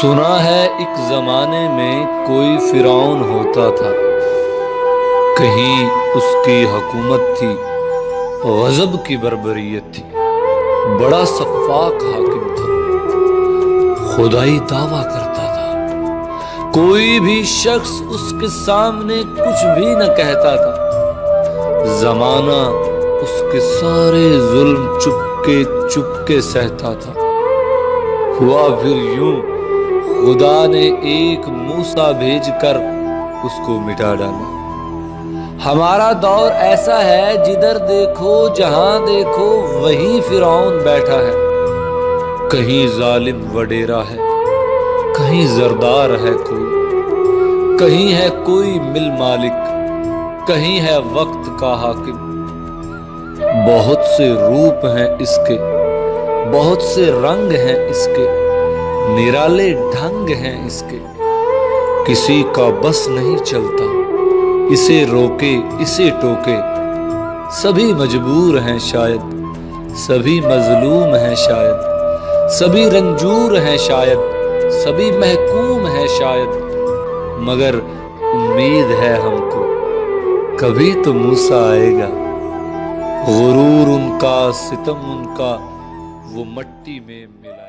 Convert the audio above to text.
سنا ہے ایک زمانے میں کوئی فرعون ہوتا تھا، کہیں اس کی حکومت تھی، غضب کی بربریت تھی، بڑا سفاک حاکم تھا، خدائی دعویٰ کرتا تھا، کوئی بھی شخص اس کے سامنے کچھ بھی نہ کہتا تھا، زمانہ اس کے سارے ظلم چپکے سہتا تھا۔ ہوا پھر یوں، خدا نے ایک موسیٰ بھیج کر اس کو مٹا ڈالا۔ ہمارا دور ایسا ہے، جدھر دیکھو جہاں دیکھو وہیں فرعون بیٹھا ہے، کہیں ظالم وڈیرا ہے، کہیں زردار ہے کوئی، کہیں ہے کوئی مل مالک، کہیں ہے وقت کا حاکم۔ بہت سے روپ ہیں اس کے، بہت سے رنگ ہیں اس کے، نرالے ڈھنگ ہیں اس کے، کسی کا بس نہیں چلتا، اسے روکے اسے ٹوکے، سبھی مجبور ہیں شاید، سبھی مظلوم ہیں شاید، سبھی رنجور ہیں شاید، سبھی محکوم ہیں شاید، مگر امید ہے ہم کو کبھی تو موسیٰ آئے گا۔ غرور ان کا، ستم ان کا، وہ مٹی میں ملا۔